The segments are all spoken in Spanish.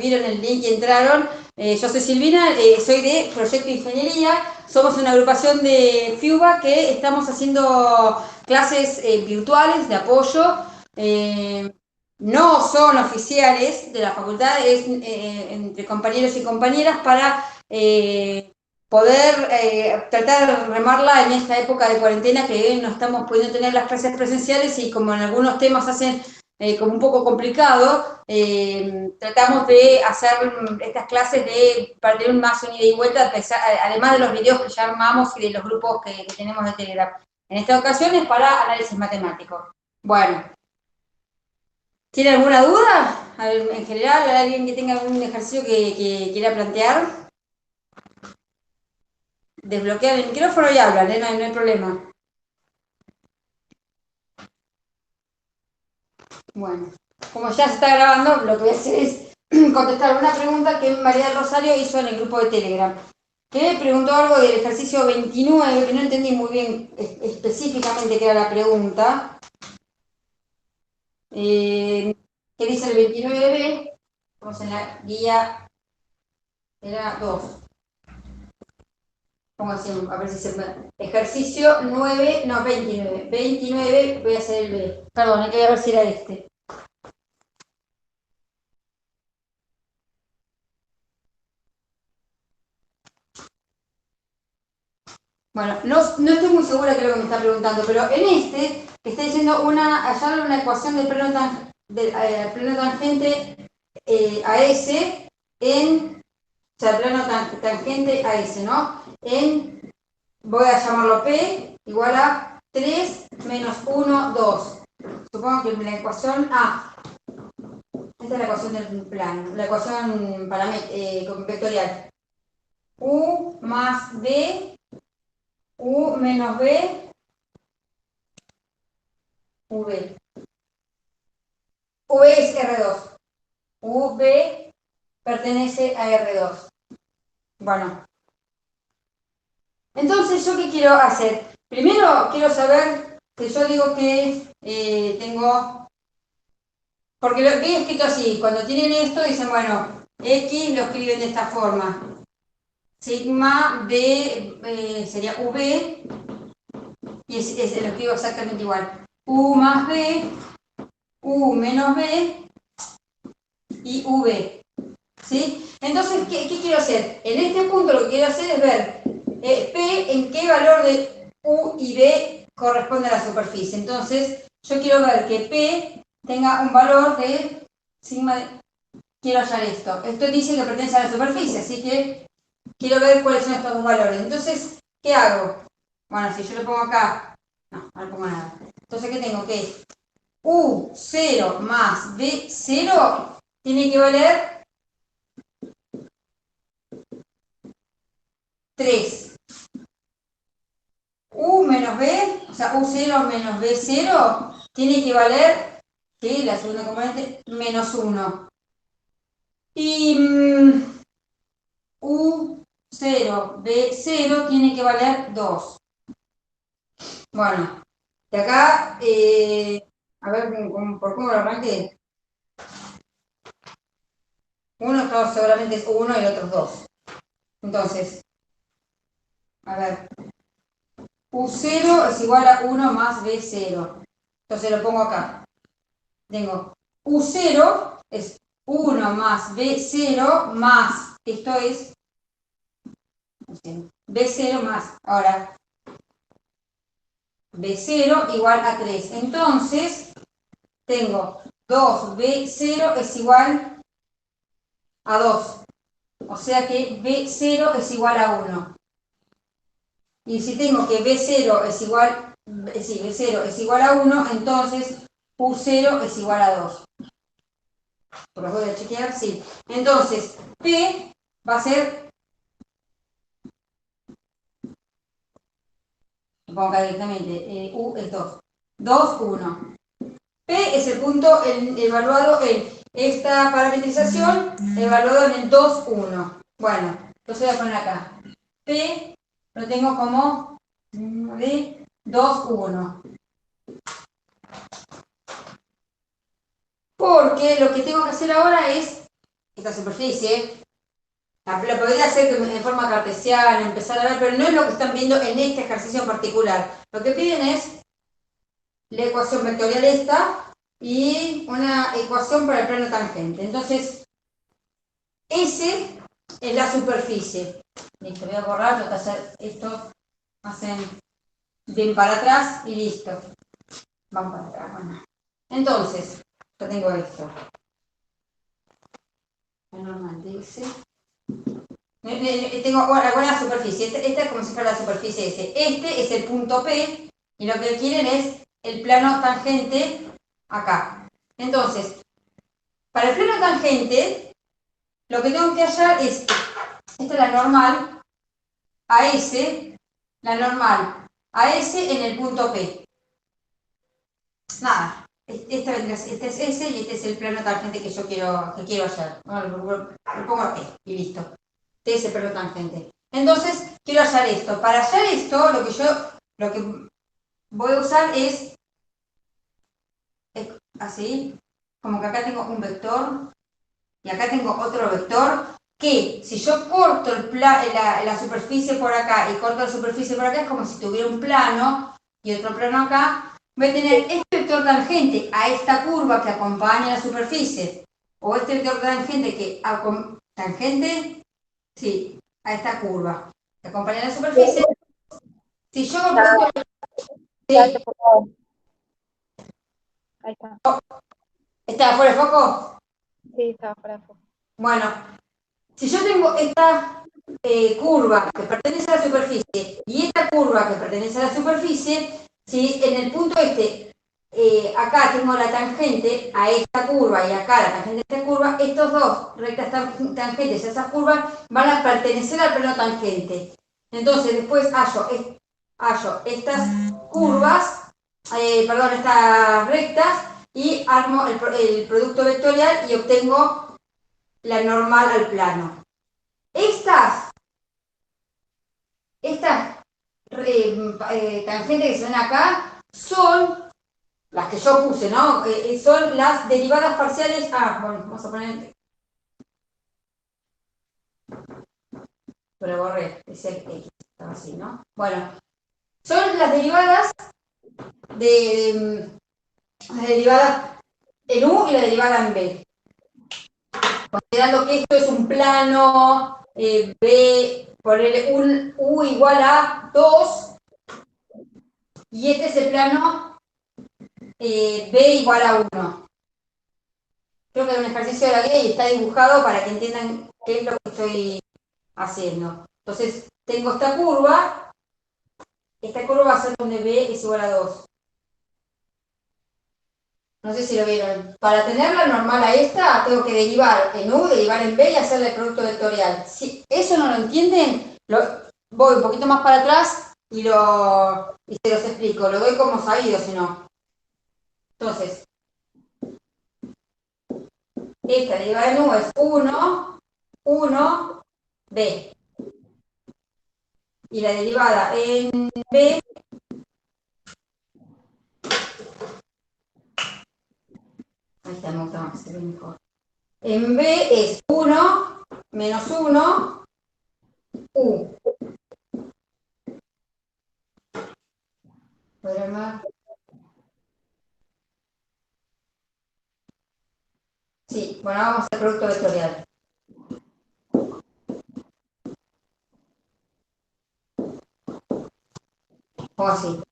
vieron el link y entraron. Yo soy Silvina, soy de Proyecto Ingeniería. Somos una agrupación de FIUBA que estamos haciendo clases virtuales de apoyo. No son oficiales de la facultad, es entre compañeros y compañeras para poder tratar de remarla en esta época de cuarentena que no estamos pudiendo tener las clases presenciales y como en algunos temas hacen como un poco complicado, tratamos de hacer estas clases para tener más un ida y vuelta, además de los videos que ya armamos y de los grupos que tenemos de Telegram. En esta ocasión es para análisis matemático. Bueno, ¿tiene alguna duda? En general, ¿alguien que tenga algún ejercicio que quiera plantear? Desbloquear el micrófono y hablan, no hay problema. Bueno, como ya se está grabando, lo que voy a hacer es contestar una pregunta que María del Rosario hizo en el grupo de Telegram. Que preguntó algo del ejercicio 29, que no entendí muy bien específicamente qué era la pregunta. ¿Qué dice el 29b? Vamos en la guía, era 2. Pongo así, a ver si se puede. Ejercicio 9, no, 29. 29, voy a hacer el B. Perdón, hay que ver si era este. Bueno, no estoy muy segura de lo que me está preguntando, pero en este está diciendo hallar una ecuación del plano tangente a S en, o sea, plano tangente a S, ¿no? Voy a llamarlo P igual a 3 menos 1, 2. Supongo que la ecuación esta es la ecuación del plano, la ecuación vectorial. U más B, U menos B, V. V es R2. V pertenece a R2. Bueno. Entonces, ¿yo qué quiero hacer? Primero quiero saber que yo digo que tengo... Porque lo que he escrito así, cuando tienen esto dicen, bueno, X lo escriben de esta forma. Sigma B sería V, y lo escribo exactamente igual. U más B, U menos B y V. ¿Sí? Entonces, ¿qué quiero hacer? En este punto lo que quiero hacer es ver P en qué valor de U y B corresponde a la superficie. Entonces, yo quiero ver que P tenga un valor de sigma de... Quiero hallar esto. Esto dice que pertenece a la superficie, así que quiero ver cuáles son estos dos valores. Entonces, ¿qué hago? Bueno, si yo le pongo acá... No le pongo nada. Entonces, ¿qué tengo? Que U0 más B0 tiene que valer 3. U menos B, o sea, U0 menos B0 tiene que valer, ¿sí? La segunda componente, menos 1. Y U0, B0 tiene que valer 2. Bueno, de acá, a ver por cómo lo arranqué. Uno seguramente es 1 y el otro es 2. Entonces, a ver, U0 es igual a 1 más B0. Entonces lo pongo acá. Tengo U0 es 1 más B0 más, esto es B0 más, ahora B0 igual a 3. Entonces, tengo 2B0 es igual a 2. O sea que B0 es igual a 1. Y si tengo que B0 es igual, sí, B0 es igual a 1, entonces U0 es igual a 2. Los voy a chequear, sí. Entonces, P va a ser, lo pongo acá directamente, U es 2. 2, 1. P es el punto evaluado en esta parametrización, evaluado en el 2, 1. Bueno, entonces voy a poner acá. P lo tengo como de 2, 1. Porque lo que tengo que hacer ahora es esta superficie, lo podría hacer de forma cartesiana, empezar a ver, pero no es lo que están viendo en este ejercicio en particular. Lo que piden es la ecuación vectorial esta y una ecuación para el plano tangente. Entonces, S es la superficie. Listo, voy a borrar, voy a hacer esto, hacen bien para atrás y listo. Van para atrás, bueno. Entonces, yo tengo esto. La normal de S. Tengo alguna superficie. Esta es como si fuera la superficie S. Este es el punto P y lo que quieren es el plano tangente acá. Entonces, para el plano tangente, lo que tengo que hallar es, esta es la normal a S, la normal a S en el punto P. Nada, este es S y este es el plano tangente que yo quiero hallar. Bueno, lo pongo aquí y listo. Este es el plano tangente. Entonces, quiero hallar esto. Para hallar esto, lo que voy a usar es así, como que acá tengo un vector y acá tengo otro vector que si yo corto la superficie por acá y corto la superficie por acá es como si tuviera un plano y otro plano acá, voy a tener este vector tangente a esta curva que acompaña la superficie o este vector tangente tangente, sí, a esta curva que acompaña la superficie. Si yo corto, sí, Ahí está. ¿está fuera de foco? Sí, estaba fuera de foco. Bueno, si yo tengo esta curva que pertenece a la superficie y esta curva que pertenece a la superficie, si en el punto este, acá tengo la tangente a esta curva y acá la tangente a esta curva, estos dos rectas tangentes a esas curvas van a pertenecer al plano tangente. Entonces después hallo estas curvas, perdón, estas rectas y armo el producto vectorial y obtengo la normal al plano. Estas tangentes que se ven acá son las que yo puse, ¿no? Son las derivadas parciales. Bueno, vamos a poner. Pero borré, ese X, estaba así, ¿no? Bueno, son las derivadas la derivada en U y la derivada en B. Considerando que esto es un plano, B, ponerle un U igual a 2, y este es el plano B igual a 1. Creo que es un ejercicio de la guía y está dibujado para que entiendan qué es lo que estoy haciendo. Entonces, tengo esta curva va a ser donde B es igual a 2. No sé si lo vieron. Para tenerla normal a esta, tengo que derivar en U, derivar en B y hacerle el producto vectorial. Si eso no lo entienden, voy un poquito más para atrás y se los explico. Lo doy como sabido, si no. Entonces, esta derivada en U es 1, 1, B. Y la derivada en B ahí está, me gusta más, se ve mejor. En B es 1 menos 1, U. ¿Podrán? Sí, bueno, vamos al producto vectorial. O así.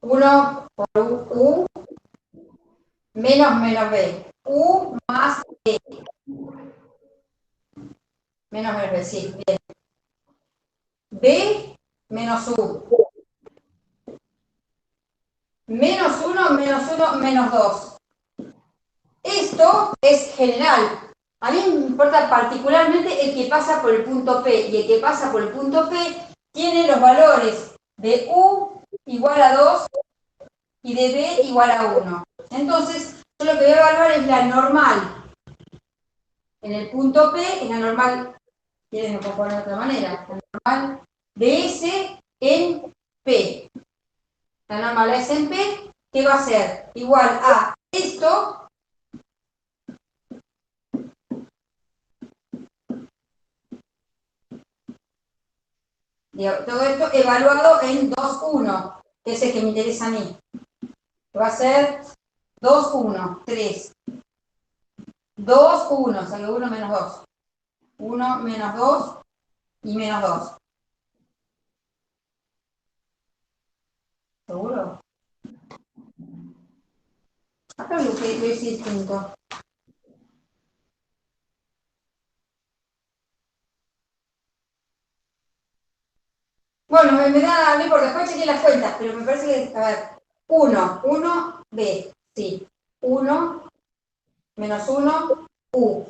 1 por U menos B. U más B. Menos B, sí, bien. B menos U. Menos 1, menos 2. Esto es general. A mí me importa particularmente el que pasa por el punto P. Y el que pasa por el punto P tiene los valores de U igual a 2 y de B igual a 1. Entonces, yo lo que voy a evaluar es la normal. En el punto P es la normal, ¿quieren que lo poner de otra manera? La normal de S en P. La normal de S en P, que va a ser igual a esto Todo esto evaluado en 2, 1, que es el que me interesa a mí. Va a ser 2, 1, 3. 2, 1, o sea que 1 menos 2. 1 menos 2 y menos 2. ¿Seguro? Acá lo que es distinto. Bueno, me da, no importa, después chequeé las cuentas, pero me parece que, a ver, 1, 1, B, sí. 1, menos 1, U.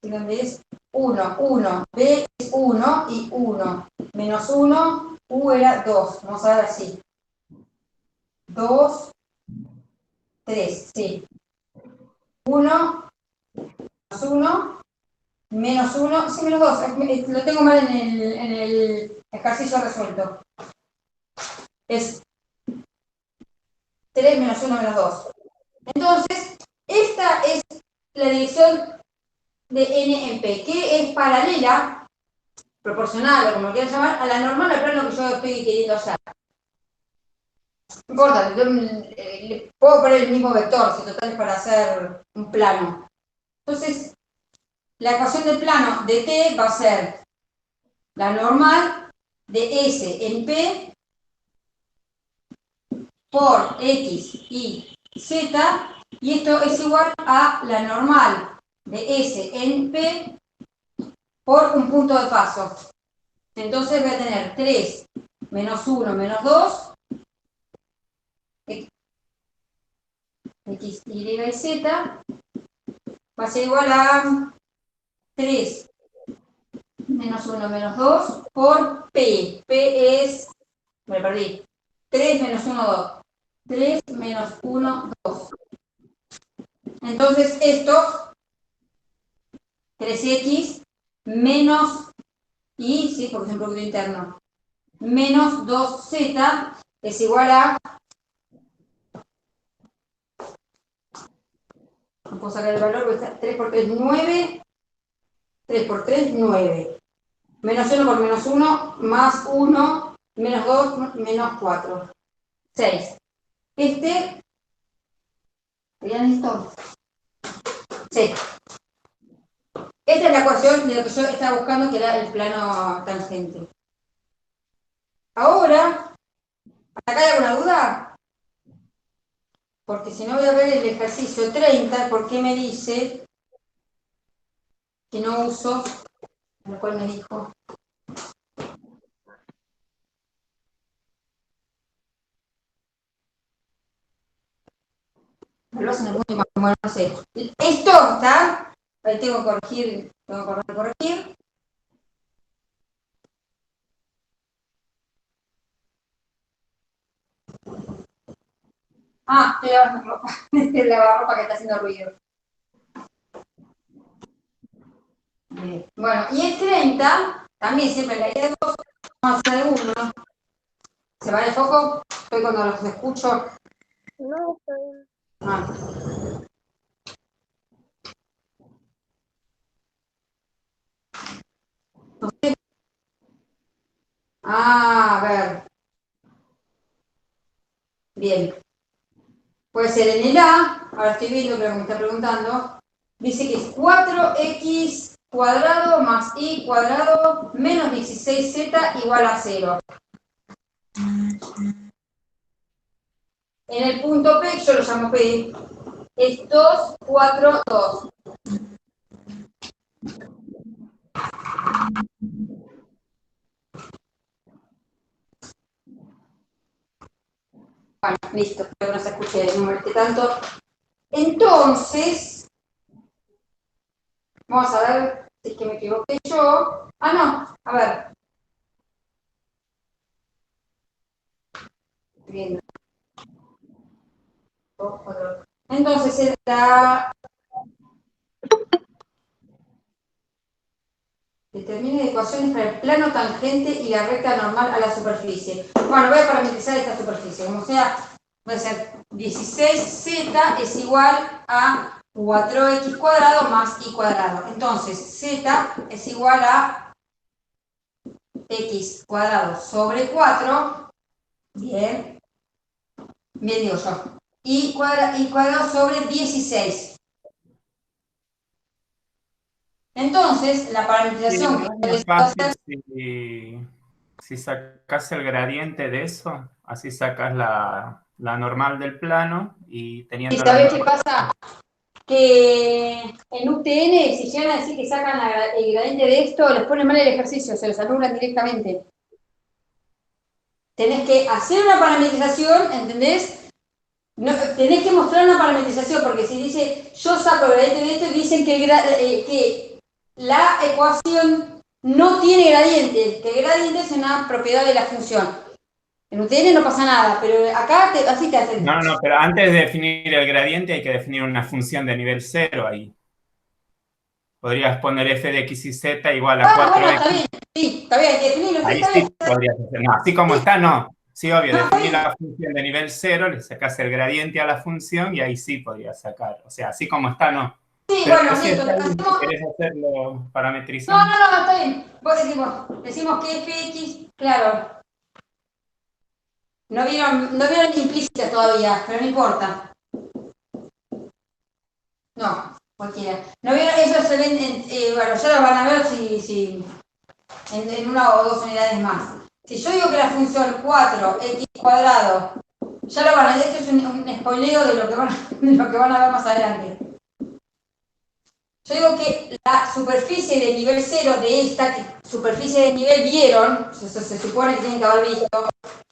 ¿Dónde es? 1, 1, B es 1 y 1. Menos 1, U era 2. Vamos a ver así. 2, 3, sí. 1, menos 1, menos 1, sí, menos 2. Lo tengo mal en el ejercicio resuelto. Es 3 menos 1 menos 2. Entonces, esta es la dirección de n en p, que es paralela, proporcional, o como lo quieran llamar, a la normal al plano que yo estoy queriendo hacer. No importa, yo le puedo poner el mismo vector, si total es para hacer un plano. Entonces, la ecuación del plano de t va a ser la normal de s en p por x y z, y esto es igual a la normal de s en p por un punto de paso. Entonces voy a tener 3 menos 1 menos 2, x, y z, va a ser igual a 3 menos 1 menos 2 por p. P es, me perdí, 3 menos 1, 2. 3 menos 1, 2. Entonces esto, 3x menos, y sí, porque es un producto interno, menos 2z es igual a, no puedo sacar el valor, porque está 3 por 3, 9, 3 por 3, 9. Menos 1 por menos 1, más 1, menos 2, menos 4. 6. ¿Veían esto? Sí. Esta es la ecuación de lo que yo estaba buscando, que era el plano tangente. Ahora, ¿hasta acá hay alguna duda? Porque si no voy a ver el ejercicio 30, ¿por qué me dice que no uso, lo cual me dijo? Me lo hacen muy mal, bueno, no sé. Esto está, ahí tengo que corregir, corregir. Ah, estoy lavando ropa. El lavarropa que está haciendo ruido. Bien. Bueno, y el 30, también siempre la idea de 2, vamos a hacer 1. ¿Se va el foco? Estoy cuando los escucho. No, está bien. Ah. No sé. Ah, a ver. Bien. Puede ser en el A, ahora estoy viendo que me está preguntando, dice que es 4x cuadrado más y cuadrado menos 16z igual a 0. En el punto P, yo lo llamo P, es 2, 4, 2. Bueno, listo, espero que no se escuche, no moleste tanto. Entonces, vamos a ver si es que me equivoqué yo. Ah, no, a ver. Bien. Entonces, determine ecuaciones para el plano tangente y la recta normal a la superficie. Bueno, voy a parametrizar esta superficie. Como sea, voy a hacer 16z es igual a 4x cuadrado más y cuadrado. Entonces, z es igual a x cuadrado sobre 4, bien digo yo, y cuadrado sobre 16. Entonces, la Sí, parametrización que no yo es les puedo fácil hacer, si sacas el gradiente de eso, así sacas la normal del plano y ¿y teniendo la sabés qué normal. pasa? Que en UTN, si llegan a decir que sacan el gradiente de esto, les ponen mal el ejercicio, se los anulan directamente. Tenés que hacer una parametrización, ¿entendés? No, tenés que mostrar una parametrización, porque si dice yo saco el gradiente de esto, dicen que la ecuación no tiene gradiente, que el gradiente es una propiedad de la función. En UTN no pasa nada, pero acá así te hacen. No, pero antes de definir el gradiente hay que definir una función de nivel 0 ahí. Podrías poner f de x y z igual a Bueno, está 4x. bien, sí, está bien, hay que definirlo, sí, Ahí está bien. sí podrías hacer. No, así como está, no. Sí, obvio, No, está definir bien. la función de nivel 0, le sacás el gradiente a la función y ahí sí podrías sacar. O sea, así como está, no. Sí, Pero bueno, sí listo, está bien, si hacemos. querés hacerlo No, parametrizando. no, no, está bien. Vos decimos que fx, claro, no vieron implícita todavía, pero no importa. No, cualquiera. No vieron, eso se ven, bueno, ya lo van a ver si en una o dos unidades más. Si yo digo que la función 4x cuadrado, ya lo van a ver, esto es un spoileo de lo que van a ver más adelante. Yo digo que la superficie de nivel 0 de esta, que superficie de nivel vieron, se supone que tienen que haber visto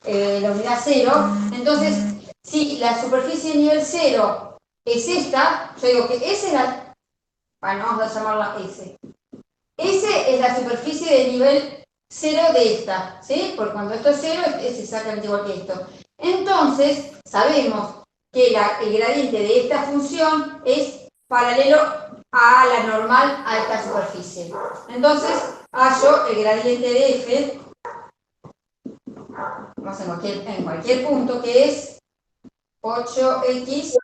la unidad 0, entonces, si la superficie de nivel 0 es esta, yo digo que esa es la, bueno, vamos a llamarla S. S es la superficie de nivel 0 de esta, ¿sí? Porque cuando esto es 0 es exactamente igual que esto. Entonces, sabemos que el gradiente de esta función es paralelo a la normal a esta superficie. Entonces, hallo el gradiente de f, vamos en cualquier punto, que es 8x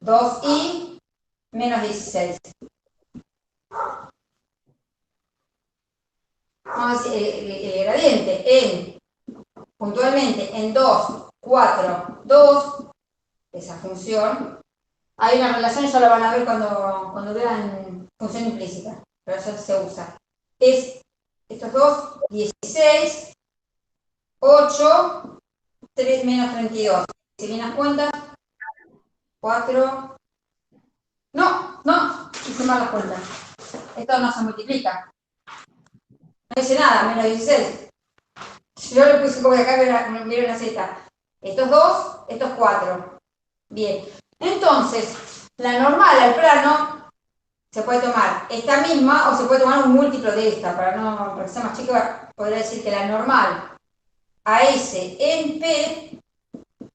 2y menos 16. Vamos a decir el gradiente puntualmente en 2, 4, 2, esa función. Hay una relación, ya la van a ver cuando vean función implícita, pero eso se usa. Es estos dos, 16, 8, 3 menos 32. Si bien las cuentas, 4. No, hice mal las cuentas. Esto no se multiplica. No dice nada, menos 16. Yo le puse como que acá vieron la Z. Estos dos, estos 4. Bien. Entonces, la normal al plano se puede tomar esta misma o se puede tomar un múltiplo de esta. Para que sea más chica, podría decir que la normal a S en P, yo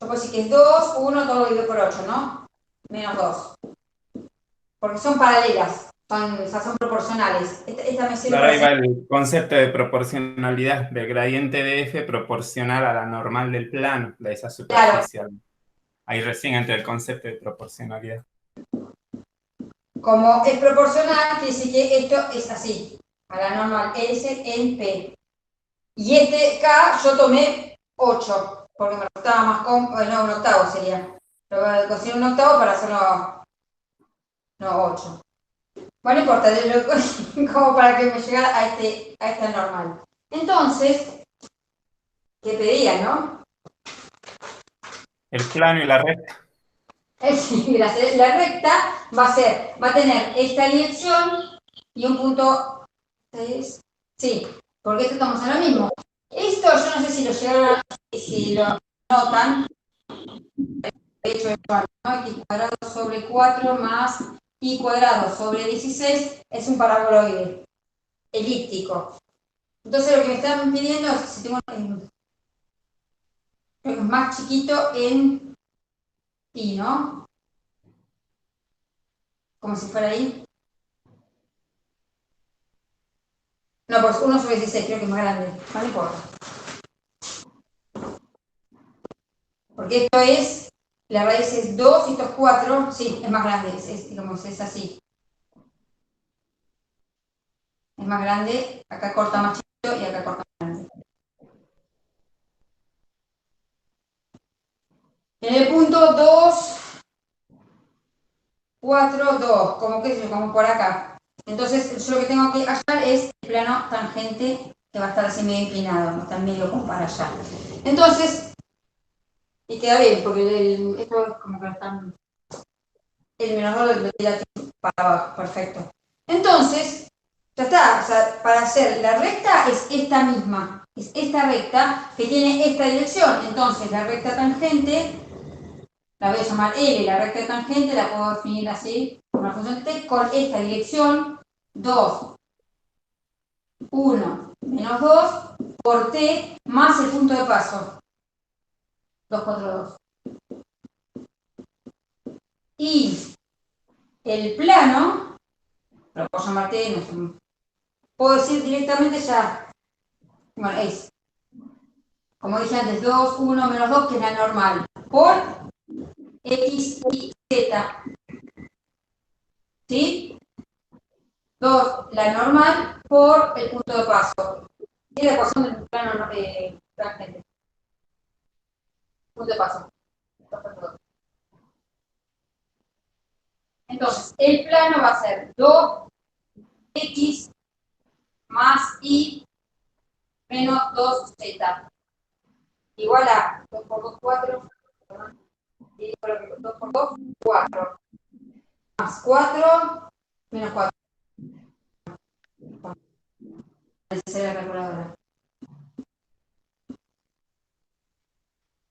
puedo decir que es 2, 1, todo lo dividido por 8, ¿no? Menos 2. Porque son paralelas, son proporcionales. Esta me sirve Claro, para ahí hacer. va el concepto de proporcionalidad del gradiente de f proporcional a la normal del plano de esa Claro, superficie. Ahí recién entra el concepto de proporcionalidad. como es proporcional, quiere decir que esto es así, a la normal S en P. Y este K yo tomé 8, porque me resultaba más no, un octavo sería. Lo cociné un octavo para hacerlo, no 8. Bueno, no importa, como para que me llegara a esta normal. Entonces, ¿qué pedía, no? El plano y la recta. La recta va a tener esta dirección y un punto 6. Sí, porque esto estamos en lo mismo. Esto yo no sé si lo llegaron, si lo notan. De hecho, es igual, ¿no? X cuadrado sobre 4 más y cuadrado sobre 16 es un paraboloide elíptico. Entonces lo que me están pidiendo es si tengo creo que es más chiquito en pi, ¿no? Como si fuera ahí. No, pues 1 sobre 16 creo que es más grande. No importa. Porque esto es, la raíz es 2 y esto es 4, sí, es más grande, digamos, es así. Es más grande, acá corta más chiquito y acá corta más grande. En el punto 2, 4, 2, como que sé yo, como por acá. Entonces, yo lo que tengo que hallar es el plano tangente que va a estar así medio inclinado, no está medio como para allá. Entonces, y queda bien, porque esto es como que están. El menos 2 lo tira para abajo, perfecto. Entonces, ya está, o sea, para hacer la recta es esta misma, es esta recta que tiene esta dirección. Entonces, la recta tangente, la voy a llamar L, la recta tangente la puedo definir así, con la función t, con esta dirección, 2, 1, menos 2, por t, más el punto de paso, 2, 4, 2. Y el plano, lo puedo llamar t, no, puedo decir directamente ya, bueno, es, como dije antes, 2, 1, menos 2, que es la normal, por x y z, ¿sí? 2, la normal, por el punto de paso. Y la ecuación del plano tangente. Punto de paso. Entonces, el plano va a ser 2x más y menos 2z. Igual a 2 por 2, 4. Y 2 por 2, 4. Más 4, menos 4. Esa la calculadora.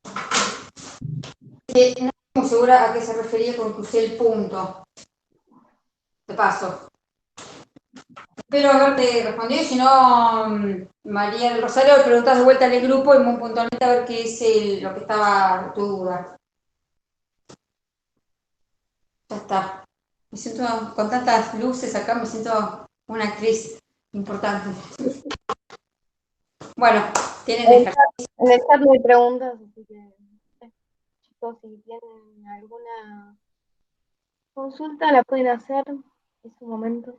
No estoy muy segura a qué se refería con que usé el punto. De paso. Espero haberte respondido, y si no, María del Rosario, le preguntas de vuelta al grupo y muy puntualmente a ver qué es lo que estaba tu duda. Ya está. Me siento con tantas luces acá, me siento una actriz importante. Bueno, tienen ejercicio. En el chat no hay preguntas, así que chicos, si tienen alguna consulta la pueden hacer en su momento.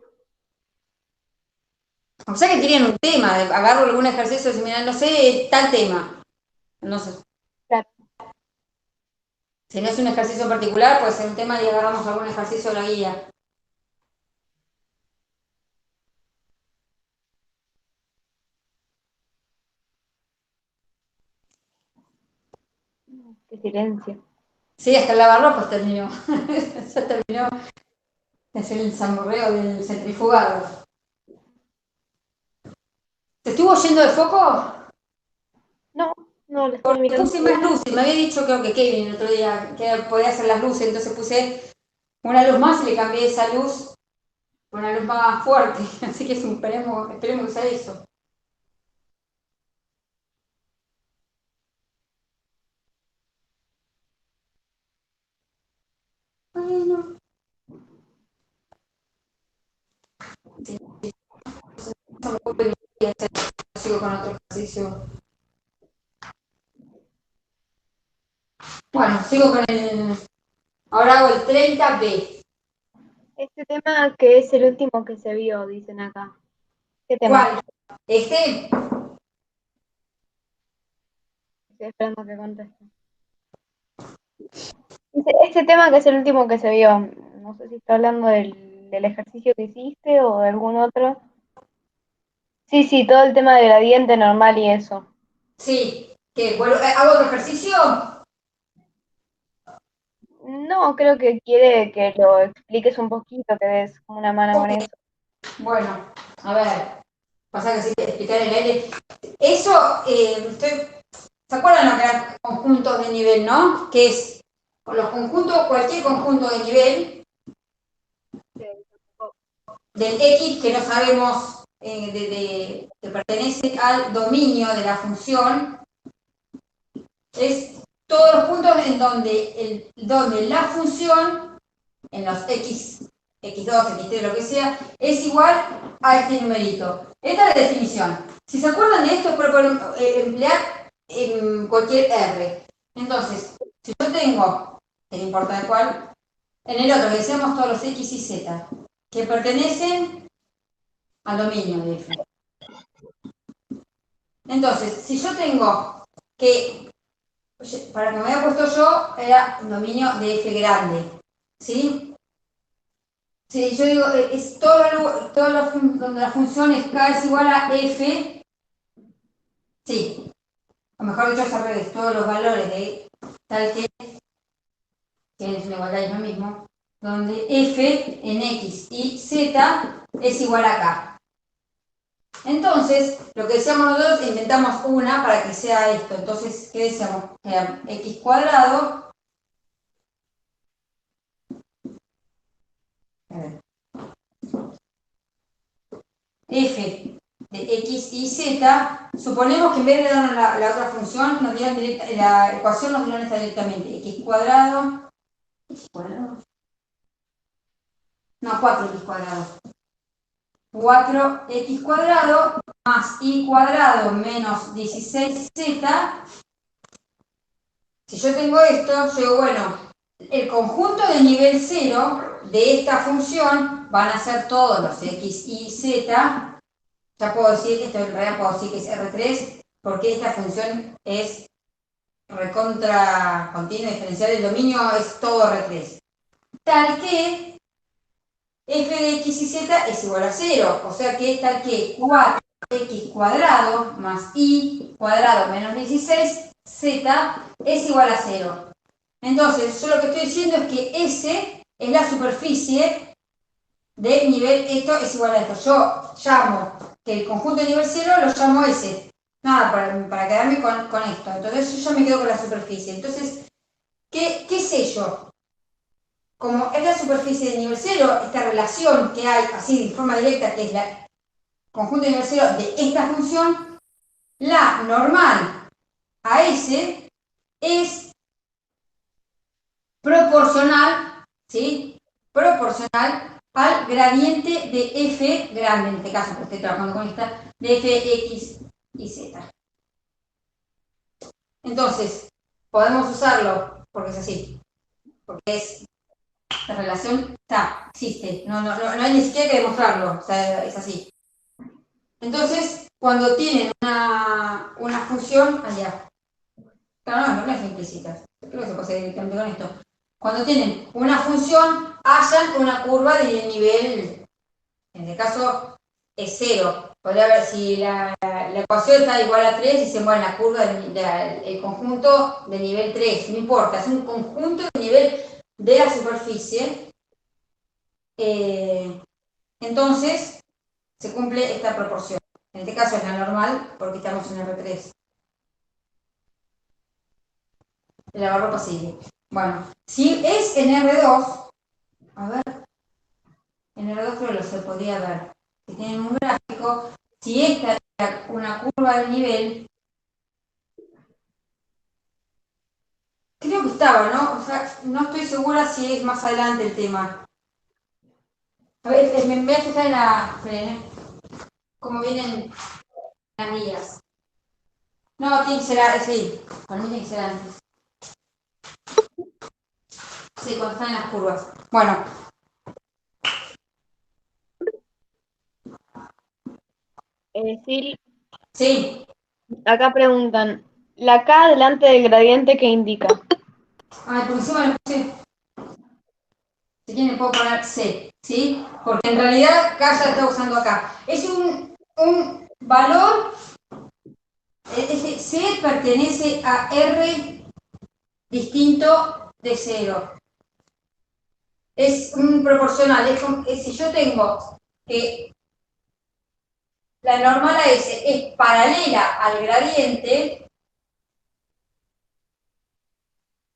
O sea que tienen un tema, agarro algún ejercicio y mira, no sé, tal tema. No sé. Claro. Si no es un ejercicio en particular, puede ser un tema y agarramos algún ejercicio de la guía. Qué silencio. Sí, hasta el lavarropas terminó. Ya terminó. Es el zamborreo del centrifugado. ¿Te estuvo yendo de foco? No, no, lo estoy mirando. Puse más luces. Me había dicho, creo que Kevin el otro día, que podía hacer las luces, entonces puse una luz más y le cambié esa luz por una luz más fuerte. Así que esperemos que sea eso. Bueno. Sí, eso me puede venir y sigo con otro ejercicio. Bueno, sigo con el. Ahora hago el 30B. Este tema que es el último que se vio, dicen acá. ¿Qué tema? ¿Cuál? Este. Estoy esperando que conteste. Dice, este tema que es el último que se vio, no sé si está hablando del ejercicio que hiciste o de algún otro. Sí, sí, todo el tema de gradiente normal y eso. Sí. ¿Qué? Bueno, ¿hago otro ejercicio? No, creo que quiere que lo expliques un poquito, que des como una mano con eso. Bueno, a ver. Pasa que sí, explicar el aire. Eso, ¿se acuerdan lo que eran conjuntos de nivel, no? Que es los conjuntos, cualquier conjunto de nivel del X que no sabemos que pertenece al dominio de la función, es todos los puntos en donde la función, en los X, X2, X3, lo que sea, es igual a este numerito. Esta es la definición. Si se acuerdan de esto, es para emplear en cualquier R. Entonces, si yo tengo, no importa de cuál, en el otro le decíamos todos los X y Z, que pertenecen al dominio de F. Entonces, si yo tengo que, para que me había puesto yo, era un dominio de F grande, ¿sí? Si yo digo, es donde la función es K es igual a F, sí, o mejor dicho, es al revés, todos los valores de tal que es una igualdad, es lo mismo, donde F en X y Z es igual a K. Entonces, lo que decíamos nosotros, inventamos una para que sea esto. Entonces, ¿qué decíamos? X cuadrado. F de X y Z. Suponemos que en vez de darnos la otra función, nos dieron la ecuación nos dieron esta directamente. X cuadrado. ¿X cuadrado? No, 4x cuadrado. 4x cuadrado más y cuadrado menos 16z. Si yo tengo esto, yo digo, bueno, el conjunto de nivel 0 de esta función van a ser todos los x y z. Ya puedo decir, esto en realidad puedo decir que es R3, porque esta función es recontra continua diferencial, el dominio es todo R3. Tal que f de x y z es igual a 0, o sea que tal que 4x cuadrado más y cuadrado menos 16z es igual a 0. Entonces, yo lo que estoy diciendo es que S es la superficie de nivel, esto es igual a esto. Yo llamo que el conjunto de nivel 0 lo llamo S. Nada, para quedarme con esto. Entonces, yo ya me quedo con la superficie. Entonces, ¿qué sé yo? Como es la superficie de nivel 0, esta relación que hay así de forma directa, que es la conjunto de nivel 0 de esta función, la normal a S es proporcional, ¿sí? Proporcional al gradiente de f grande, en este caso, porque estoy trabajando con esta, de f, x y z. Entonces, podemos usarlo, porque es así, porque es, la relación está, existe, no hay ni siquiera que demostrarlo, o sea, es así. Entonces, cuando tienen una función, allá, claro, no es implícita, creo que se puede hacer directamente con esto. Cuando tienen una función, hallan una curva de nivel, en este caso es 0. Podría ver si la ecuación está igual a 3 y se mueve la curva el conjunto de nivel 3, no importa, es un conjunto de nivel de la superficie. Entonces, se cumple esta proporción. En este caso es la normal porque estamos en R3. El lavarropa sigue. Bueno, si es en R2, a ver, en R2 creo que se podría ver. Si tienen un gráfico, si esta es una curva de nivel, creo que estaba, ¿no? O sea, no estoy segura si es más adelante el tema. A ver, me voy a fijar en la, como vienen las guías. No, tiene que ser, sí, para mí tiene que ser antes. Sí, cuando están en las curvas. Bueno. Sil, Sí. acá preguntan, la K delante del gradiente que indica. Por encima lo puse. Si quieren puedo poner C, ¿sí? Porque en realidad K ya está usando acá. Es un valor, ese C pertenece a R distinto de 0. Es un proporcional, si yo tengo que la normal a S es paralela al gradiente,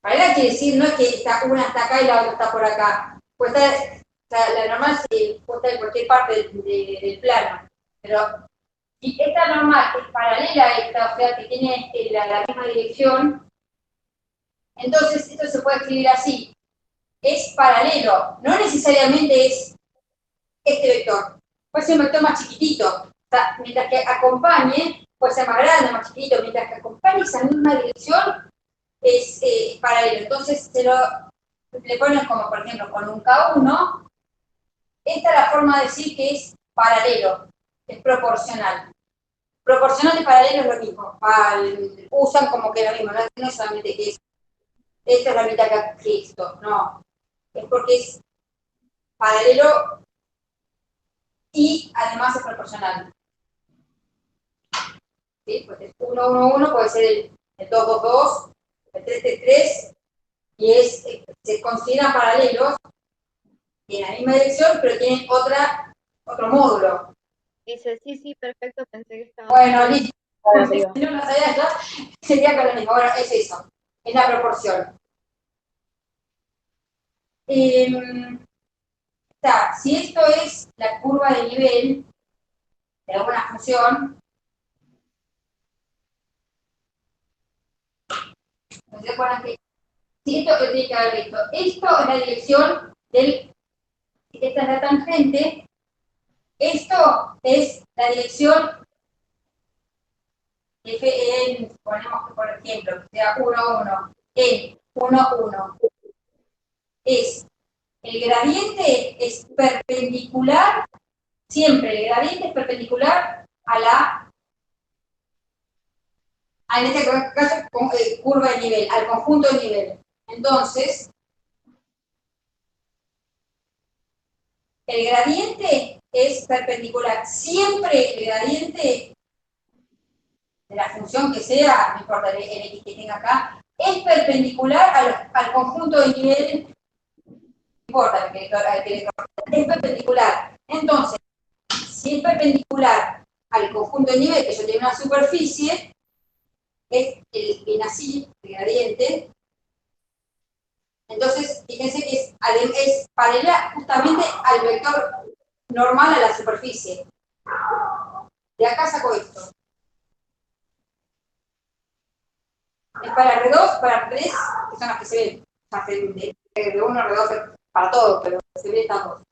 paralela quiere decir no es que una está acá y la otra está por acá. Puede estar, la normal puede estar en cualquier parte del plano, pero si esta normal es paralela a esta, o sea que tiene la misma dirección, entonces esto se puede escribir así. Es paralelo, no necesariamente es este vector. Puede ser un vector más chiquitito. O sea, mientras que acompañe, puede ser más grande, más chiquitito, mientras que acompañe esa misma dirección, es paralelo. Entonces le ponen como, por ejemplo, con un K1, esta es la forma de decir que es paralelo. es proporcional. Proporcional y paralelo es lo mismo. Usan como que lo mismo, no es solamente que esto es la mitad que esto, no. Es porque es paralelo y además es proporcional. ¿Sí? Pues el 1, 1, 1 puede ser el 2, 2, 2, el 3, 3, 3, y se consideran paralelos en la misma dirección, pero tienen otro módulo. Dice, sí, perfecto, pensé que estaba... Bueno, listo. Si arriba. no lo sabía ya, sería con lo mismo. Bueno, es eso, es la proporción. Si esto es la curva de nivel de alguna función, ¿no se acuerdan que si esto tiene que haber visto? Esto es la dirección esta es la tangente, esto es la dirección ponemos que por ejemplo, que sea 1, 1, en 1, 1. El gradiente es perpendicular, siempre el gradiente es perpendicular en este caso, curva de nivel, al conjunto de nivel. Entonces, el gradiente es perpendicular. Siempre el gradiente de la función que sea, no importa el x que tenga acá, es perpendicular al conjunto de nivel. No importa es perpendicular. Entonces, si es perpendicular al conjunto de nivel, que yo tengo una superficie, es el así, el gradiente. Entonces, fíjense que es paralela justamente al vector normal a la superficie. De acá saco esto. Es para R2, para R3, que son las que se ven. O sea, de R1, R2, para todo, pero se ven estas dos.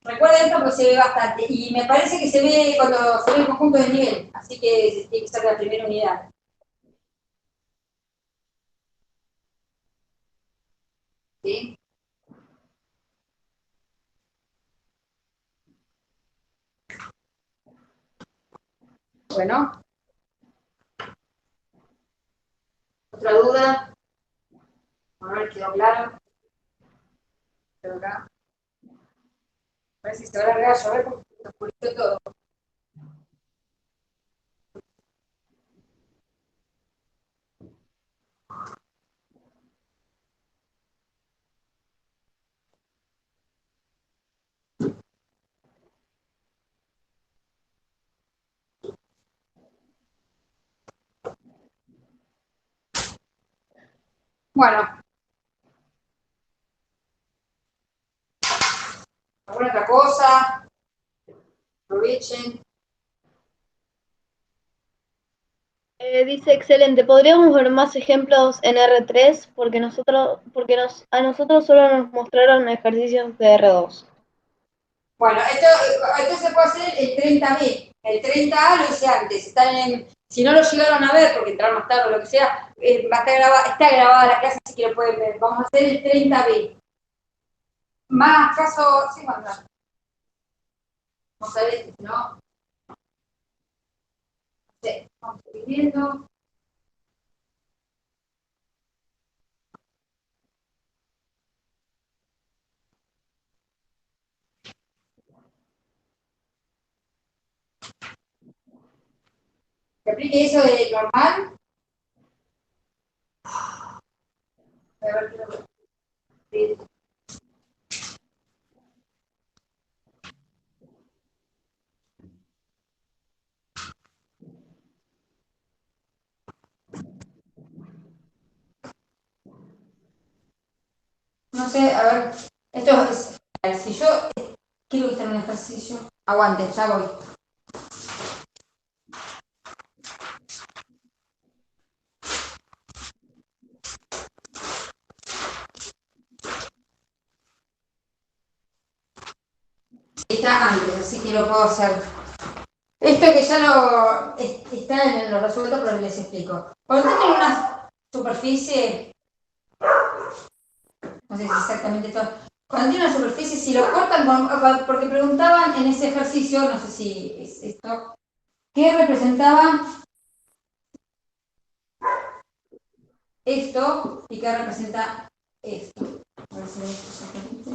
Recuerden esto porque se ve bastante. Y me parece que se ve cuando se ve el conjunto de nivel. Así que tiene que ser la primera unidad. ¿Sí? Bueno. ¿Otra duda? A ver, ¿quedó claro? Pero acá. A ver si se va a largar a llover porque se oscureció todo. Bueno. ¿Alguna otra cosa? Aprovechen. Dice, excelente, ¿podríamos ver más ejemplos en R3? Porque a nosotros solo nos mostraron ejercicios de R2. Bueno, esto se puede hacer el 30B. El 30A lo hice antes. Si no lo llegaron a ver, porque entraron más tarde o lo que sea, está grabada la clase, así que lo pueden ver. Vamos a hacer el 30B. Más caso, sí, bueno, vamos a ver este, ¿no? Sí, vamos a ir viendo. ¿Se aplique eso de normal? A ver, sí. No sé, a ver, esto es, si yo quiero hacer un ejercicio, aguante, ya voy. Está antes, así que lo puedo hacer. Esto que ya está en lo resuelto, pero les explico. Cuando tienen una superficie, no sé si exactamente esto, cuando tiene una superficie, si lo cortan, porque preguntaban en ese ejercicio, no sé si es esto, ¿qué representaba esto y qué representa esto? A ver si esto se repite.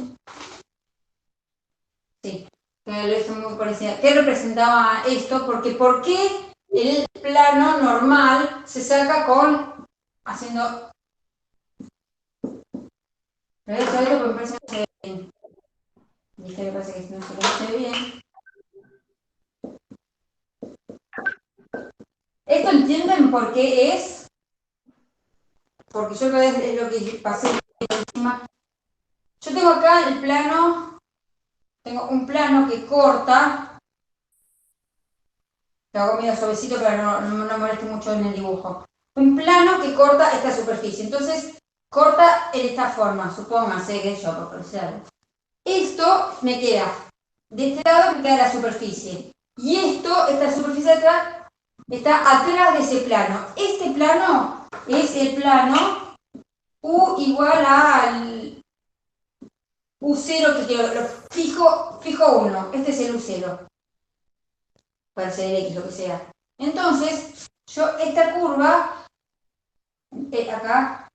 Sí, esto muy parecida. ¿Qué representaba esto? Porque ¿por qué el plano normal se saca con haciendo... Me voy a hacer esto porque me parece que no se ve bien. ¿Viste? Me parece que no se ve bien. ¿Esto entienden por qué es? Porque yo es lo que pasé encima. Yo tengo acá el plano, tengo un plano que corta, lo hago medio suavecito para no moleste mucho en el dibujo. Un plano que corta esta superficie. Entonces, corta en esta forma, supóngase que yo, por decirlo. Esto me queda, de este lado me queda la superficie. Y esto, esta superficie de atrás, está atrás de ese plano. Este plano es el plano U igual al U0, que quiero, lo fijo 1. Este es el U0. Puede ser X, lo que sea. Entonces, yo esta curva, acá,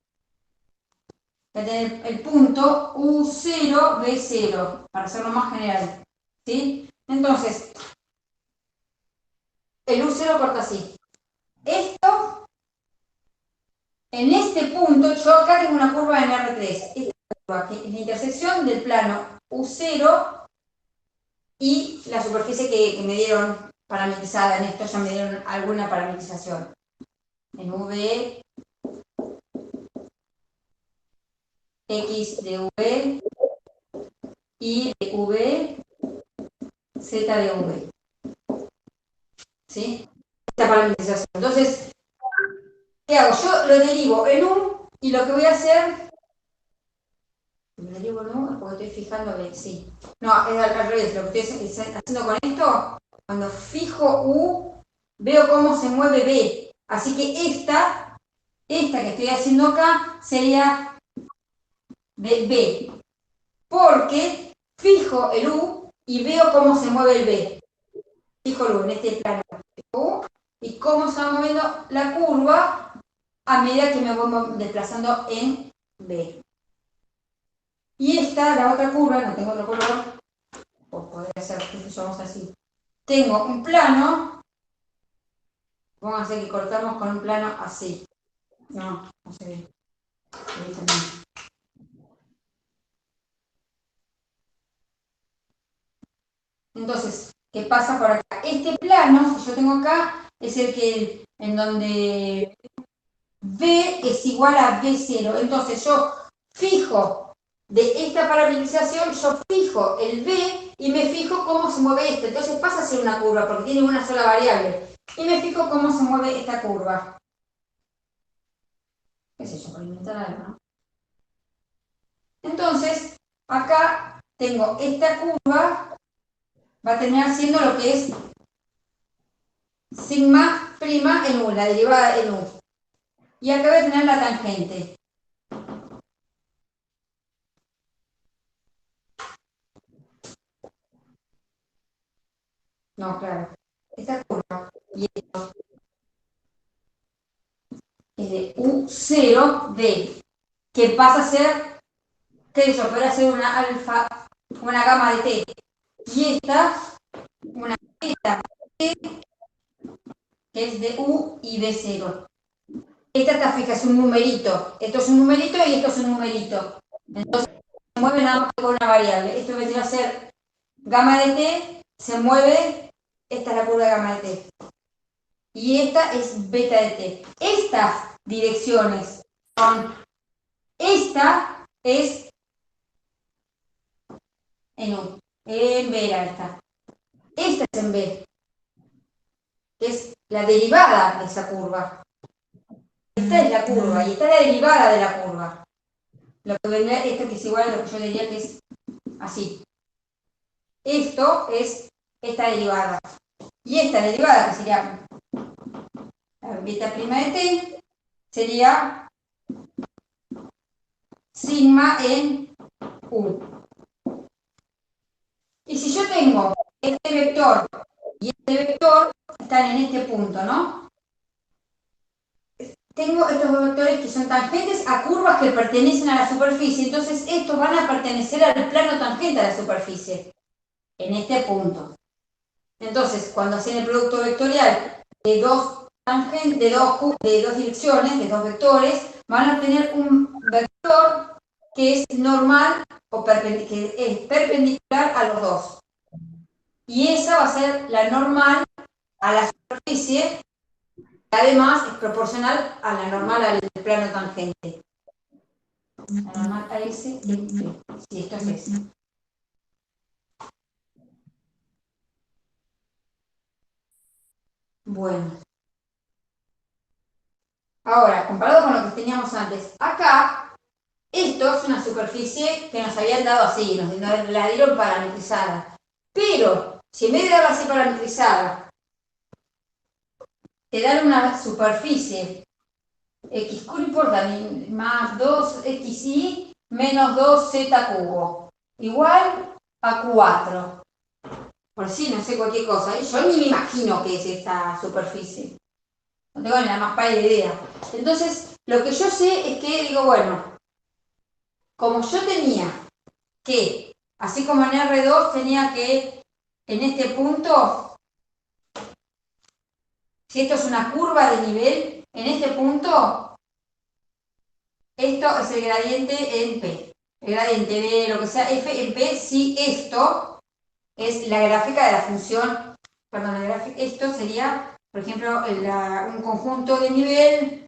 voy a tener el punto U0, B0, para hacerlo más general. ¿Sí? Entonces, el U0 corta así. Esto, en este punto, yo acá tengo una curva en R3. Esta curva, que es la intersección del plano U0 y la superficie que me dieron parametrizada. En esto ya me dieron alguna parametrización. En V, X de V, Y de V, Z de V. ¿Sí? Esta parametrización. Entonces, ¿qué hago? Yo lo derivo en U y lo que voy a hacer... ¿Lo derivo en U? Porque estoy fijando que sí. No, es al revés. Lo que estoy haciendo con esto, cuando fijo U, veo cómo se mueve B. Así que esta que estoy haciendo acá sería de B. Porque fijo el U y veo cómo se mueve el B. Fijo el U en este plano. U, y cómo se va moviendo la curva a medida que me voy desplazando en B. Y esta, la otra curva, no tengo otro color, o podría ser que usamos así. Tengo un plano, vamos a hacer que cortamos con un plano así. No se ve. Entonces, ¿qué pasa por acá? Este plano que yo tengo acá es el que en donde B es igual a B0. Entonces yo fijo de esta parametrización, yo fijo el B y me fijo cómo se mueve esto. Entonces pasa a ser una curva porque tiene una sola variable. Y me fijo cómo se mueve esta curva. ¿Qué sé yo? Por inventar algo, ¿no? Entonces, acá tengo esta curva, va a terminar siendo lo que es sigma prima en U, la derivada en U. Y acá voy a tener la tangente. No, claro. Esta curva y esto es de U0B, que pasa a ser, qué sé yo, podría ser una alfa, una gamma de T. Y esta, una beta T, que es de U y B0. Esta está fija, es un numerito. Esto es un numerito y esto es un numerito. Entonces, se mueve nada más con una variable. Esto vendría a ser gamma de T, se mueve, esta es la curva de gamma de T. Y esta es beta de T. Estas direcciones son, esta es en U, en B era esta. Esta es en B, que es la derivada de esa curva. Esta es la curva y esta es la derivada de la curva. Lo que vendría, esto que es igual a lo que yo diría que es así. Esto es esta derivada. Y esta derivada, que sería la beta prima de T, sería sigma en U. yo tengo este vector y este vector, están en este punto, ¿no? Tengo estos dos vectores que son tangentes a curvas que pertenecen a la superficie, entonces estos van a pertenecer al plano tangente a la superficie, en este punto. Entonces, cuando hacen el producto vectorial de dos tangentes, de dos direcciones, de dos vectores, van a obtener un vector que es normal o que es perpendicular a los dos. Y esa va a ser la normal a la superficie, que además es proporcional a la normal al plano tangente. La normal a ese y B. Sí, esto es ese. Bueno. Ahora, comparado con lo que teníamos antes, acá, esto es una superficie que nos habían dado así, nos la dieron parametrizada. Pero, si en vez de darla así parametrizada, te dan una superficie x, no importa, más 2xy menos 2z cubo, igual a 4. Por si no sé cualquier cosa. Yo ni me imagino qué es esta superficie. No tengo ni la más pálida idea. Entonces, lo que yo sé es que digo, bueno, como yo tenía que, así como en R2 tenía que, en este punto, si esto es una curva de nivel, en este punto, esto es el gradiente en P. El gradiente de lo que sea F en P, si esto es la gráfica de la función, perdón, esto sería, por ejemplo, un conjunto de nivel